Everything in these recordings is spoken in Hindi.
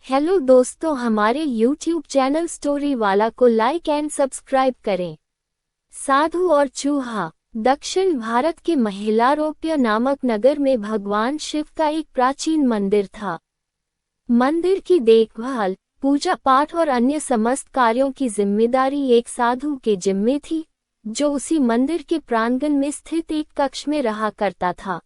हेलो दोस्तों, हमारे YouTube चैनल स्टोरी वाला को लाइक एंड सब्सक्राइब करें। साधु और चूहा। दक्षिण भारत के महिलारोप्य नामक नगर में भगवान शिव का एक प्राचीन मंदिर था। मंदिर की देखभाल, पूजा पाठ और अन्य समस्त कार्यों की जिम्मेदारी एक साधु के जिम्मे थी, जो उसी मंदिर के प्रांगण में स्थित एक कक्ष में रहा करता था।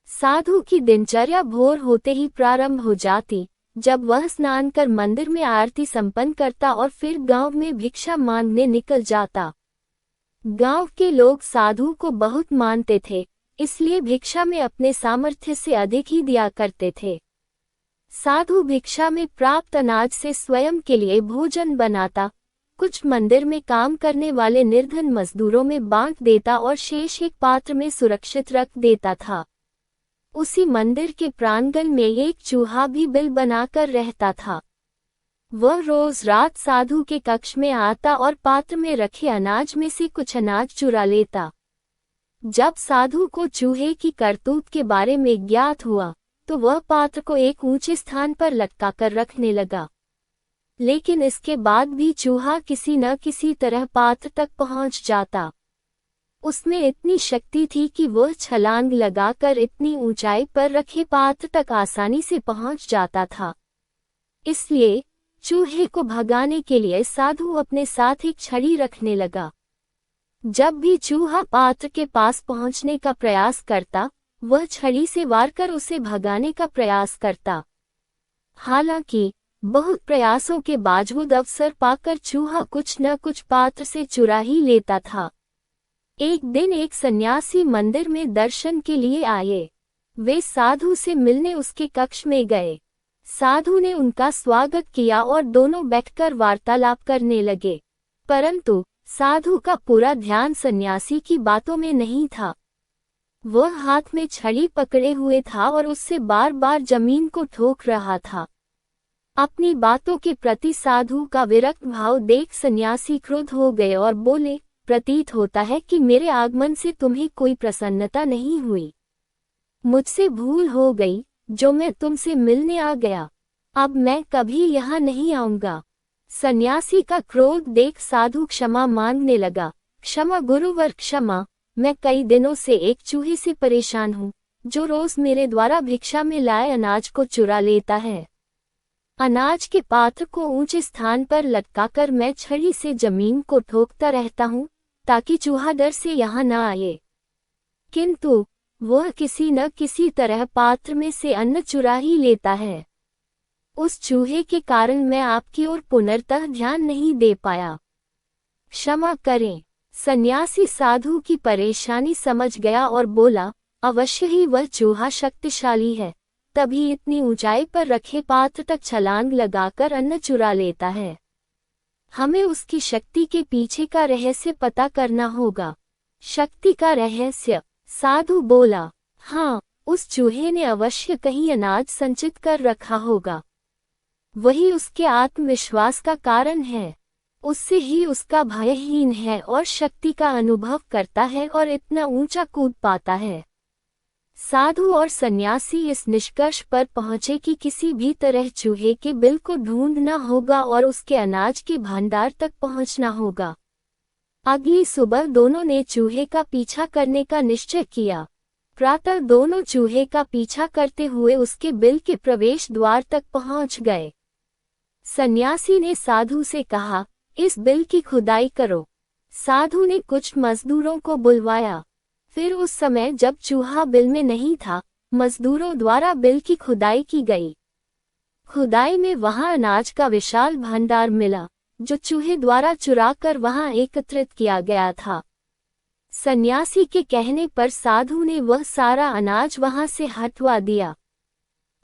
साधु की दिनचर्या भोर होते ही प्रारंभ हो जाती, जब वह स्नान कर मंदिर में आरती संपन्न करता और फिर गांव में भिक्षा मांगने निकल जाता। गांव के लोग साधु को बहुत मानते थे, इसलिए भिक्षा में अपने सामर्थ्य से अधिक ही दिया करते थे। साधु भिक्षा में प्राप्त अनाज से स्वयं के लिए भोजन बनाता, कुछ मंदिर में काम करने वाले निर्धन मजदूरों में बांट देता और शेष एक पात्र में सुरक्षित रख देता था। उसी मंदिर के प्रांगण में एक चूहा भी बिल बनाकर रहता था। वह रोज रात साधु के कक्ष में आता और पात्र में रखे अनाज में से कुछ अनाज चुरा लेता। जब साधु को चूहे की करतूत के बारे में ज्ञात हुआ, तो वह पात्र को एक ऊंचे स्थान पर लटकाकर रखने लगा। लेकिन इसके बाद भी चूहा किसी न किसी तरह पात्र तक पहुंच जाता। उसमें इतनी शक्ति थी कि वह छलांग लगाकर इतनी ऊंचाई पर रखे पात्र तक आसानी से पहुंच जाता था। इसलिए चूहे को भगाने के लिए साधु अपने साथ एक छड़ी रखने लगा। जब भी चूहा पात्र के पास पहुंचने का प्रयास करता, वह छड़ी से वार कर उसे भगाने का प्रयास करता। हालांकि बहुत प्रयासों के बावजूद अवसर पाकर चूहा कुछ न कुछ पात्र से चुरा ही लेता था। एक दिन एक सन्यासी मंदिर में दर्शन के लिए आए। वे साधु से मिलने उसके कक्ष में गए। साधु ने उनका स्वागत किया और दोनों बैठकर वार्तालाप करने लगे। परंतु साधु का पूरा ध्यान सन्यासी की बातों में नहीं था। वह हाथ में छड़ी पकड़े हुए था और उससे बार बार जमीन को ठोक रहा था। अपनी बातों के प्रति साधु का विरक्त भाव देख सन्यासी क्रुद्ध हो गए और बोले, प्रतीत होता है कि मेरे आगमन से तुम्हें कोई प्रसन्नता नहीं हुई। मुझसे भूल हो गई, जो मैं तुमसे मिलने आ गया। अब मैं कभी यहाँ नहीं आऊंगा। सन्यासी का क्रोध देख साधु क्षमा मांगने लगा। क्षमा गुरुवर क्षमा, मैं कई दिनों से एक चूहे से परेशान हूँ, जो रोज मेरे द्वारा भिक्षा में लाए अनाज को चुरा लेता है। अनाज के पात्र को ऊंचे स्थान पर लटकाकर मैं छड़ी से जमीन को ठोकता रहता हूँ, ताकि चूहा डर से यहाँ न आए। किंतु वह किसी न किसी तरह पात्र में से अन्न चुरा ही लेता है। उस चूहे के कारण मैं आपकी ओर पुनर्तः ध्यान नहीं दे पाया। क्षमा करें। सन्यासी साधु की परेशानी समझ गया और बोला, अवश्य ही वह चूहा शक्तिशाली है, तभी इतनी ऊंचाई पर रखे पात्र तक छलांग लगाकर अन्न चुरा लेता है। हमें उसकी शक्ति के पीछे का रहस्य पता करना होगा। शक्ति का रहस्य? साधु बोला, हाँ, उस चूहे ने अवश्य कहीं अनाज संचित कर रखा होगा। वही उसके आत्मविश्वास का कारण है। उससे ही उसका भयहीन है और शक्ति का अनुभव करता है और इतना ऊंचा कूद पाता है। साधु और सन्यासी इस निष्कर्ष पर पहुंचे कि किसी भी तरह चूहे के बिल को ढूंढना होगा और उसके अनाज के भंडार तक पहुंचना होगा। अगली सुबह दोनों ने चूहे का पीछा करने का निश्चय किया। प्रातः दोनों चूहे का पीछा करते हुए उसके बिल के प्रवेश द्वार तक पहुंच गए। सन्यासी ने साधु से कहा, इस बिल की खुदाई करो। साधु ने कुछ मजदूरों को बुलवाया। फिर उस समय जब चूहा बिल में नहीं था, मजदूरों द्वारा बिल की खुदाई की गई। खुदाई में वहां अनाज का विशाल भंडार मिला, जो चूहे द्वारा चुराकर वहां एकत्रित किया गया था। सन्यासी के कहने पर साधु ने वह सारा अनाज वहां से हटवा दिया।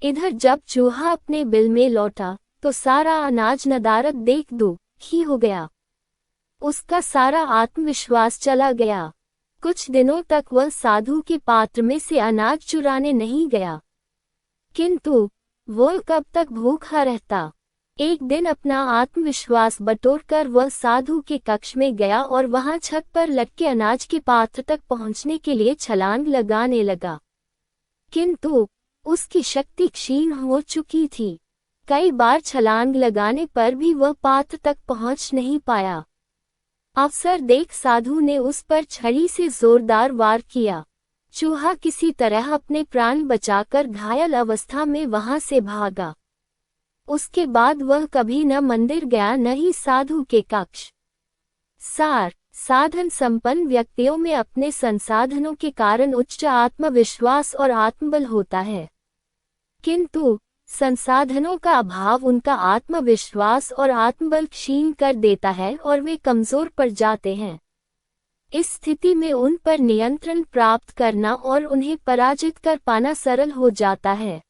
इधर जब चूहा अपने बिल में लौटा, तो सारा अनाज नदारद देख दुखी हो गया। उसका सारा आत्मविश्वास चला गया। कुछ दिनों तक वह साधु के पात्र में से अनाज चुराने नहीं गया। किंतु वह कब तक भूखा रहता। एक दिन अपना आत्मविश्वास बटोरकर वह साधु के कक्ष में गया और वहां छत पर लटके अनाज के पात्र तक पहुंचने के लिए छलांग लगाने लगा। किंतु उसकी शक्ति क्षीण हो चुकी थी। कई बार छलांग लगाने पर भी वह पाथ तक पहुंच नहीं पाया। अवसर देख साधु ने उस पर छड़ी से जोरदार वार किया। चूहा किसी तरह अपने प्राण बचाकर घायल अवस्था में वहां से भागा। उसके बाद वह कभी न मंदिर गया न ही साधु के कक्ष। सार: साधन संपन्न व्यक्तियों में अपने संसाधनों के कारण उच्च आत्मविश्वास और आत्मबल होता है, किंतु संसाधनों का अभाव उनका आत्मविश्वास और आत्मबल क्षीण कर देता है और वे कमजोर पड़ जाते हैं। इस स्थिति में उन पर नियंत्रण प्राप्त करना और उन्हें पराजित कर पाना सरल हो जाता है।